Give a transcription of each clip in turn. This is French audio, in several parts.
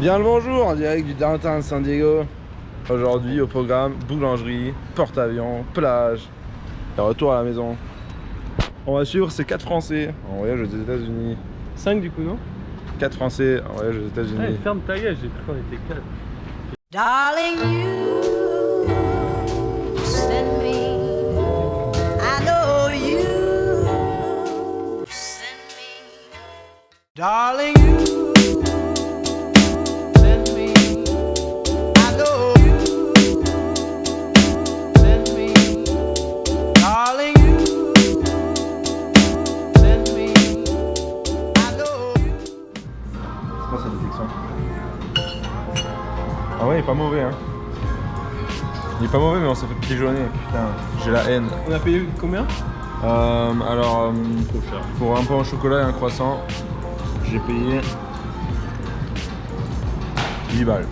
Bien le bonjour en direct du downtown San Diego. Aujourd'hui au programme boulangerie, porte-avions, plage et retour à la maison. On va suivre ces 4 Français en voyage aux États-Unis. 5 du coup, non? 4 Français en voyage aux États-Unis. Ouais, ferme ta gueule, j'ai cru qu'on était 4. Darling, you send me. I know you send me. Darling, you send me. I know you send me. Darling, you send me. I know you. C'est quoi cette détection? Ah ouais, il est pas mauvais hein. Il est pas mauvais mais on s'est fait pigeonner, putain, j'ai la haine. On a payé combien? Alors, pour un pain au chocolat et un croissant, j'ai payé 8 balles.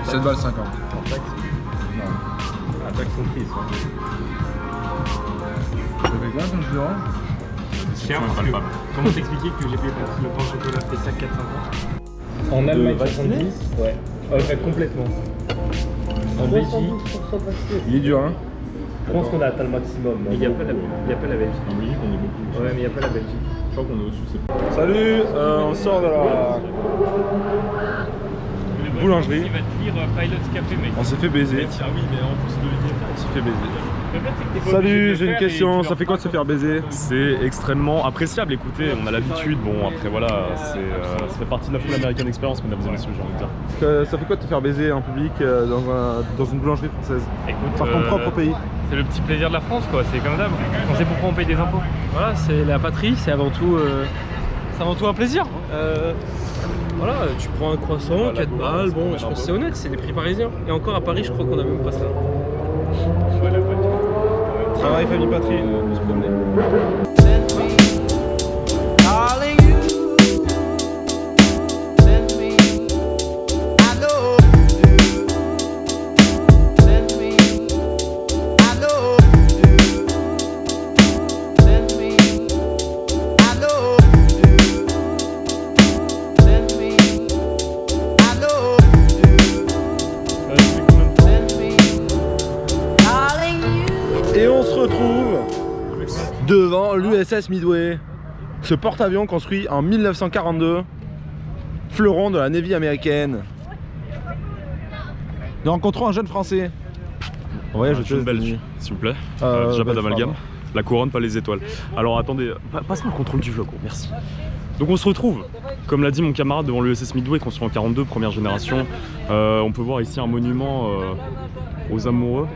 7 balles 50. En taxe? Non. La taxe comprise. Ça fait quoi ton jus d'orange? C'est cher parce que... Comment t'expliquer que j'ai payé le pain au chocolat fait ça 4,50? En Allemagne 70? Ouais. Enfin, complètement. En Belgique, Il est dur hein. je pense qu'on a atteint le maximum. Mais il n'y a pas la Belgique. En Belgique, on est beaucoup. Ouais, mais il n'y a pas la Belgique. Je crois qu'on est au-dessus. Salut, on sort de la boulangerie. Il va te lire Pilot's Café, mec. On s'est fait baiser. Ah oui, mais en plus de l'idée. On s'est fait baiser. Salut, j'ai une question, ça fait quoi de se faire baiser? C'est extrêmement appréciable, écoutez, on a l'habitude, bon après voilà, ça fait partie de la full American experience, mesdames et messieurs, j'ai envie de dire. Ça fait quoi de te faire baiser en public dans une boulangerie française? Écoute, Par ton propre pays? C'est le petit plaisir de la France, quoi, c'est comme d'hab. On sait pourquoi on paye des impôts. Voilà, c'est la patrie, c'est avant tout un plaisir. Voilà, tu prends un croissant, 4 balles, bon, je pense que c'est honnête, c'est des prix parisiens. Et encore à Paris, je crois qu'on a même pas ça. Travail, famille, patrie, on se promener. Send me, darling, you send me. I know you do. Send me, I know you do. Send me, I know you do. Send me, I know you do. Send me, darling, you. Et on se retrouve devant l'USS Midway, ce porte-avions construit en 1942, fleuron de la Navy américaine. Nous rencontrons un jeune Français. En voyage aux Jeune États-Unis. belge, s'il vous plaît. Belge, Déjà pas d'amalgame. pardon. La couronne, pas les étoiles. Alors attendez, passe-moi le contrôle du vlog, merci. Donc on se retrouve, comme l'a dit mon camarade, devant l'USS Midway, construit en 42, première génération. On peut voir ici un monument aux amoureux.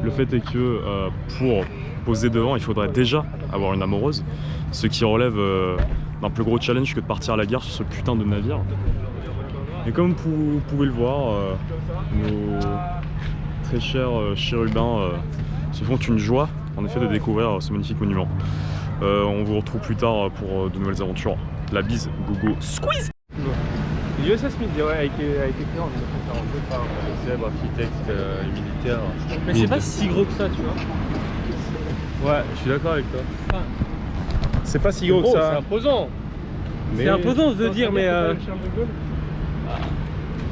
Le fait est que pour poser devant, il faudrait déjà avoir une amoureuse, ce qui relève d'un plus gros challenge que de partir à la guerre sur ce putain de navire. Et comme vous pouvez le voir, nos très chers chérubins se font une joie en effet de découvrir ce magnifique monument. On vous retrouve plus tard pour de nouvelles aventures. La bise, gogo, squeeze! L'USS Midway a été créé en 1942 par le célèbre architecte militaire. Mais c'est pas si gros que ça, tu vois. Ouais, je suis d'accord avec toi. C'est pas si gros que C'est ça. imposant. C'est imposant de dire, mais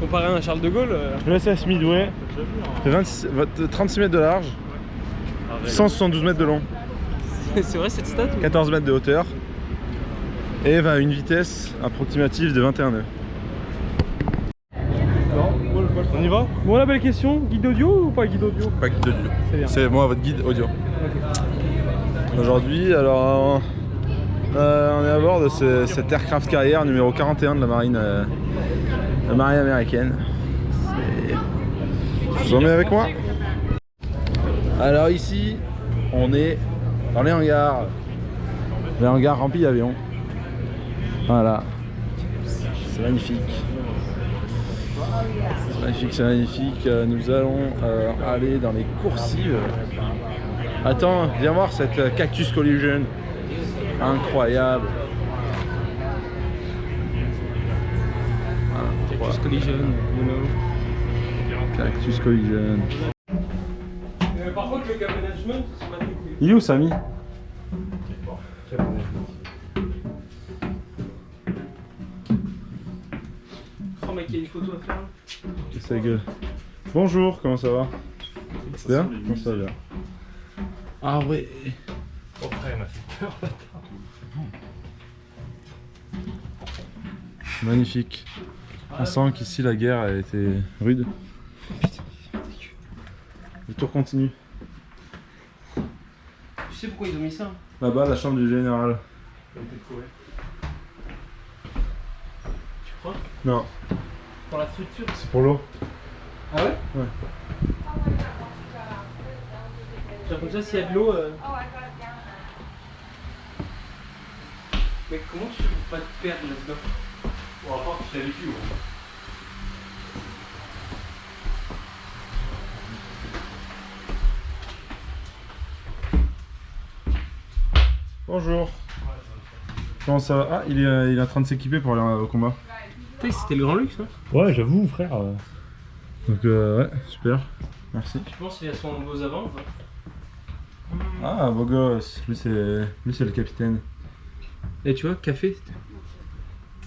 comparé à un Charles de Gaulle. L'USS Midway fait 36 mètres de large, 172 mètres de long, C'est vrai cette stat? 14 mètres de hauteur et va à une vitesse approximative de 21 nœuds. On y va? Bon, la belle question, guide audio ou pas guide audio? Pas guide audio. C'est bien. C'est moi votre guide audio. Ok. Aujourd'hui, alors on est à bord de cet aircraft carrier numéro 41 de la marine américaine. Je vous emmène avec moi. Alors ici, on est dans les hangars remplis d'avions. Voilà, c'est magnifique. C'est magnifique. Nous allons aller dans les coursives. Attends, viens voir cette Cactus Collision. Incroyable. Cactus Collision, you know. Cactus Collision. Par contre, le cap management, c'est pas des couilles. Il est où Samy? Oh Attends mec, il y a une photo à faire. C'est gueule. Bonjour, comment ça va? Bien? Comment ça va bien? Ah ouais. Oh frère, il m'a fait peur. Magnifique. On sent qu'ici la guerre a été rude. Le tour continue. Tu sais pourquoi ils ont mis ça? Là-bas, la chambre du général. Tu crois? Non, Pour la structure? c'est pour l'eau. Ah ouais? Ouais. Genre comme ça, s'il y a de l'eau. Mais comment tu peux pas te perdre là-dedans? On va voir si je t'ai vécu. Bonjour. Comment ça va? Ah, il est en train de s'équiper pour aller au combat. Putain, c'était le grand luxe, hein? Ouais, j'avoue, frère. Donc ouais, super. Merci. Tu penses qu'il a son beaux avant ou pas? Ah, beau gosse. Lui c'est le capitaine. Et tu vois, café.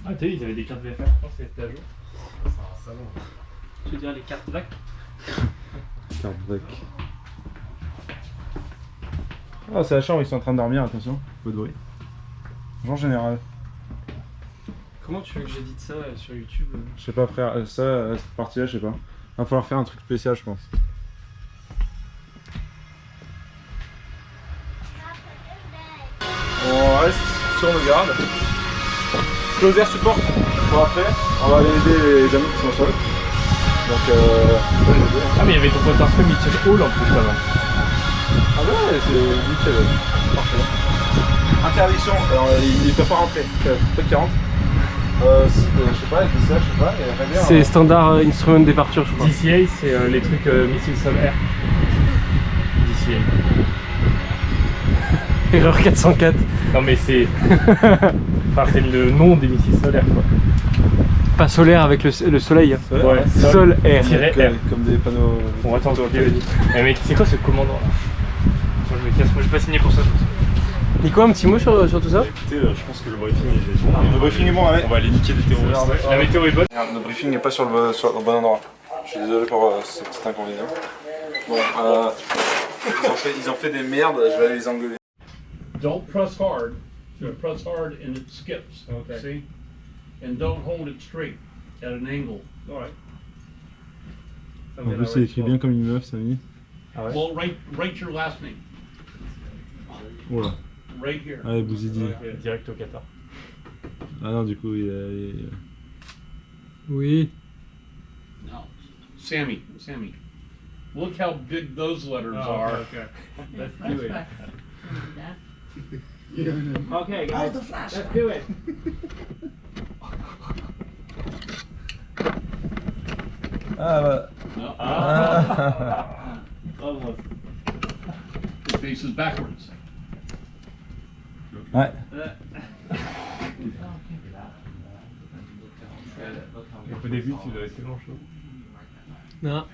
Ah, t'as vu, ils avaient des cartes VFR, je pense que c'était à jour. C'est un salon. Tu veux dire les cartes black? Carte black. Ah, c'est la chambre où ils sont en train de dormir, attention. Peu de bruit. Bonjour général. Comment tu veux que j'édite ça sur YouTube? Je sais pas frère, ça, cette partie là, je sais pas. Va falloir faire un truc spécial je pense. On reste sur le garde. Closer support pour après. On va aller aider les amis qui sont au sol. Donc Ah, mais il y avait ton pote instru Mitchell Hall en plus là-bas. ah ouais, c'est nickel. Parfait. Interdiction, alors il peut pas rentrer. Peut-être qu'il rentre. Je sais pas, avec ça, je sais pas. C'est standard instrument de départure, je crois. DCA, c'est les trucs missiles sol-air. DCA. Erreur 404. Non, mais c'est. Enfin, c'est le nom des missiles solaires quoi. Pas solaire avec le soleil. Hein. Ouais, Sol air. Comme des panneaux. Bon, attends, ok, vas-y. Eh, mec, c'est quoi ce commandant là? Moi, je me casse, moi, j'ai pas signé pour ça. Nico, un petit mot sur tout ça? Écoutez, je pense que le briefing est. Le briefing est bon, On va aller niquer des terroristes. La météo est bonne. Merde, le briefing n'est pas sur le bon endroit. Je suis désolé pour ce petit inconvénient. Bon, ils ont fait des merdes, je vais aller les engueuler. Don't press hard. So press hard and it skips. Okay. See? And don't hold it straight at an angle. Alright. En plus, c'est écrit bien comme une meuf, Samy. Ah ouais? Well, write your last name Oh là. right here. Allez, Bouzidi. Direct au Qatar. Ah non, du coup, il Oui. No, Sammy. Look how big those letters are. Okay. Let's do it. Okay, guys. Let's do it. Ah bah. No, Ah. Almost. it faces backwards. Ouais. Au début, tu dois être tellement chaud. Non.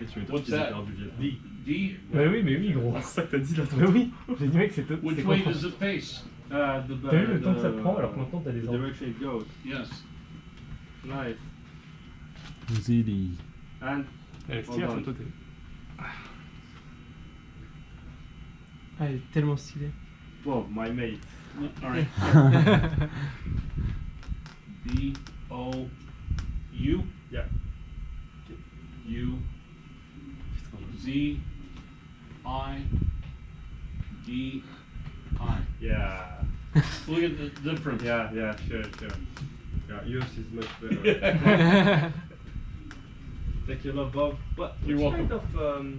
Et tu m'étonnes What's qu'ils aient that? perdu du D. D. Mais oui, gros. C'est ça que t'as dit là. Mais oui. J'ai dit, mec, c'est Which way does it face? T'as vu le temps que ça te prend alors que maintenant t'as des enfants. Yes. Nice. Bouzidi. And. Allez, tire, toi t'es. Ah, elle est tellement stylée. Wow, my mate. All right. B O U. Yeah. U Z I D I. Yeah. Look at the difference. Yeah, sure. Yeah, yours is much better. Thank you, love, Bob. What? You're which welcome. Kind of,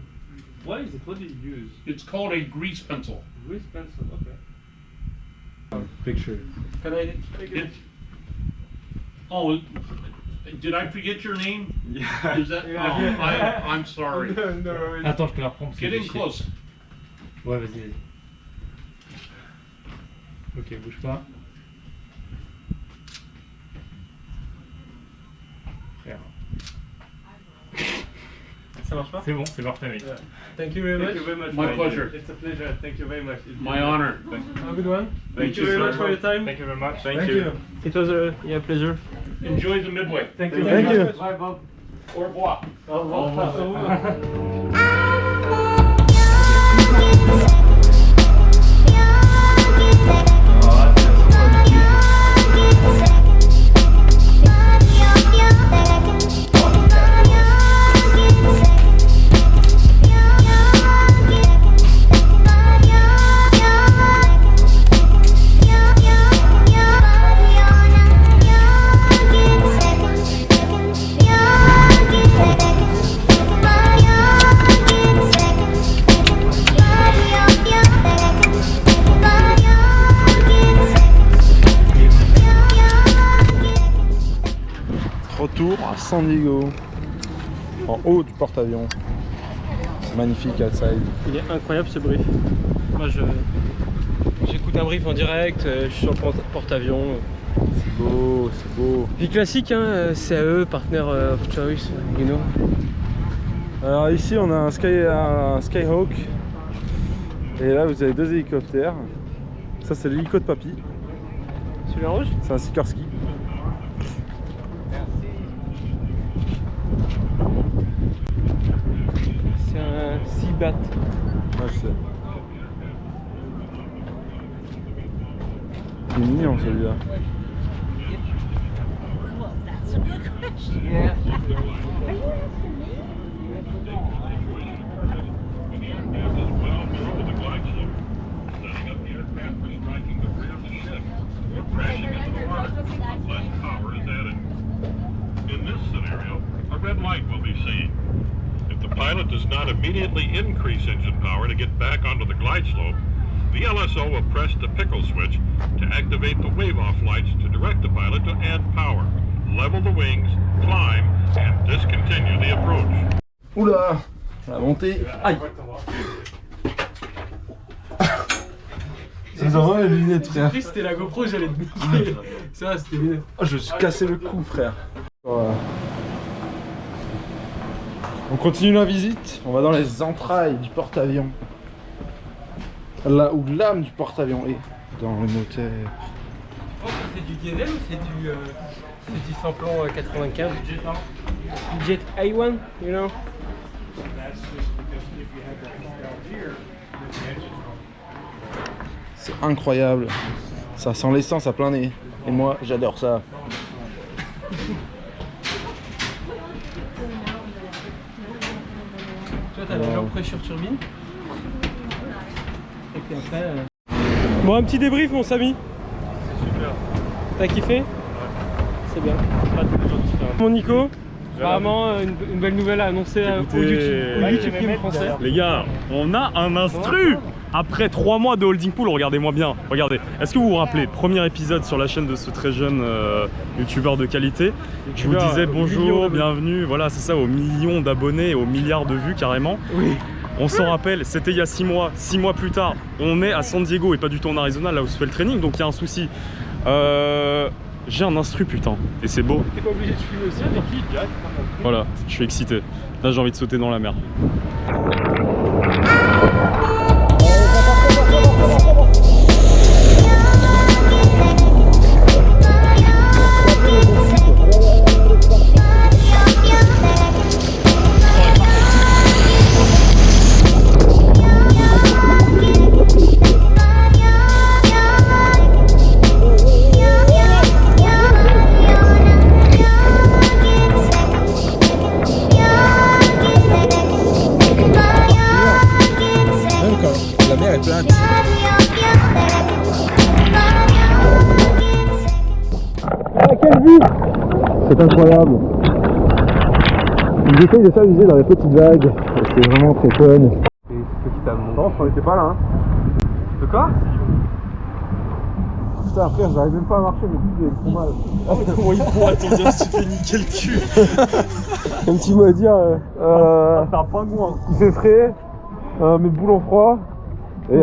what is it? What do you use? It's called a grease pencil. Grease pencil. Okay. Picture. Can I take it? It, oh, did I forget your name? Yeah. Is that? Yeah. Oh, I'm sorry. No. Attends, je te la reprends. parce que Get in j'ai chier. close. Ouais, vas-y. Ok, bouge pas. Frère. Ça marche pas? C'est bon, c'est parfait, mec. Thank you very much. My mate. pleasure. It's a pleasure. Thank you very much. My honor. Have a good one. Thank you very much for your time. Thank you very much. Thank you. It was a pleasure. Enjoy the midway. Thank you. Thank you. Au revoir. Retour à San Diego, en haut du porte-avions. C'est magnifique outside. Il est incroyable ce brief. Moi j'écoute un brief en direct, je suis sur le porte-avions. C'est beau, c'est beau. Puis classique, hein, CAE, partner of choice, you know. Alors ici on a un Skyhawk. Et là vous avez deux hélicoptères. Ça c'est l'hélico de papy. Celui-là rouge? C'est un Sikorsky. C'est un Seabat. Ah, je sais. Il est mignon celui-là. In this scenario, a red light will be seen. If the pilot does not immediately increase engine power to get back onto the glide slope, the LSO will press the pickle switch to activate the wave-off lights to direct the pilot to add power, level the wings, climb, and discontinue the approach. Oula, la montée. Aïe. C'est vraiment les lunettes, frère. C'était la GoPro, j'allais te niquer. Ça, c'était bien. Oh, je me suis cassé le cou, frère. Voilà. On continue la visite. On va dans les entrailles du porte-avions. Là où l'âme du porte-avions est. Dans le moteur. C'est du diesel ou c'est du samplon 95? Jet A1, you know? C'est incroyable. Ça sent l'essence à plein nez. Et moi, j'adore ça. Toi, t'as la low pressure turbine. Et puis après. Bon, un petit débrief, mon Samy. C'est super. T'as kiffé? Ouais. C'est bien. Mon Nico, apparemment, une belle nouvelle à annoncer au YouTube Game français. Les gars, on a un instru. Après 3 mois de holding pool, regardez-moi bien, regardez. Est-ce que vous vous rappelez, premier épisode sur la chaîne de ce très jeune youtubeur de qualité. Je vous disais bonjour, bienvenue, voilà c'est ça, aux millions d'abonnés et aux milliards de vues carrément. Oui. On s'en rappelle, c'était il y a 6 mois. 6 mois plus tard, on est à San Diego et pas du tout en Arizona, là où se fait le training, donc il y a un souci. J'ai un instru putain, et c'est beau. T'es pas obligé de filmer aussi avec qui? Voilà, je suis excité. Là j'ai envie de sauter dans la mer. La mer est plate. Ah, quelle vue! C'est incroyable. Ils essayent de s'amuser dans les petites vagues. C'est vraiment très fun. Non, on était pas là. Hein. De quoi? Putain, frère, j'arrive même pas à marcher, mes pieds ils font mal. Comment il pourra t'en dire si tu fais niquer le cul? Un petit mot à dire. C'est un pingouin. Il fait frais, mes boules ont froid et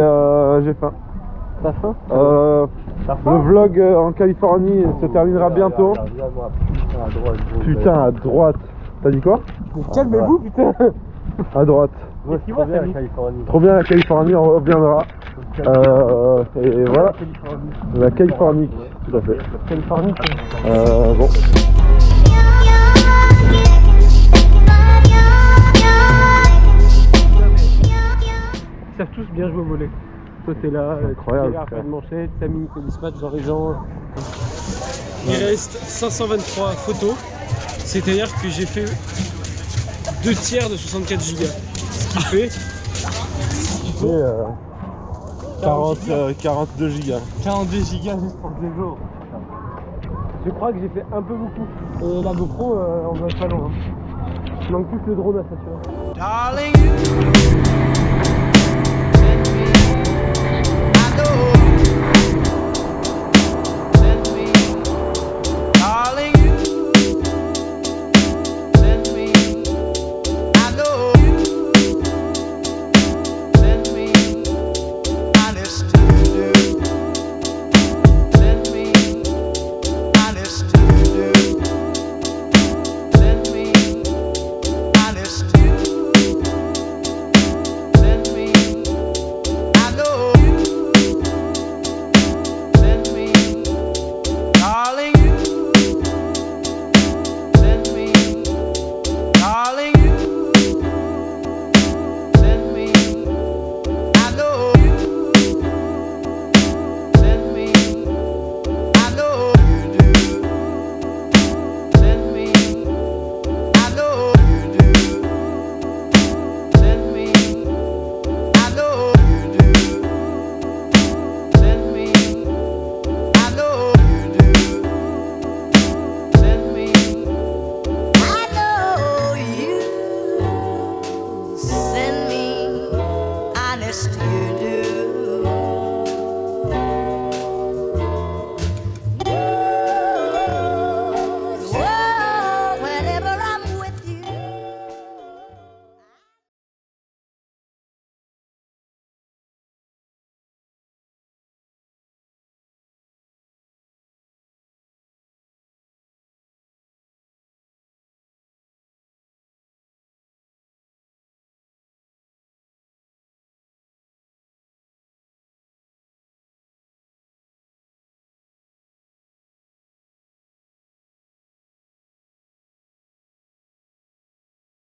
j'ai faim. T'as faim? Le vlog en Californie se terminera bientôt. Putain, à droite. T'as dit quoi? Calmez-vous, putain! À droite. Ouais, trop bien la Californie. Trop bien la Californie, on reviendra. Et voilà. La Californie, tout à fait. Californie. Bon. Ils savent tous bien jouer au volley. Toi t'es là, Incroyable, t'es là, frère. faire une manchette, Samy fait des spots, Jean Régent. Il reste 523 photos, c'est-à-dire que j'ai fait 2 tiers de 64 gigas. Ce qui fait 42 gigas. 42 gigas juste pour 2 jours. Je crois que j'ai fait un peu beaucoup. Et la GoPro, on va pas loin. Il manque plus que le drone à s'assurer. Darling, you send me. I know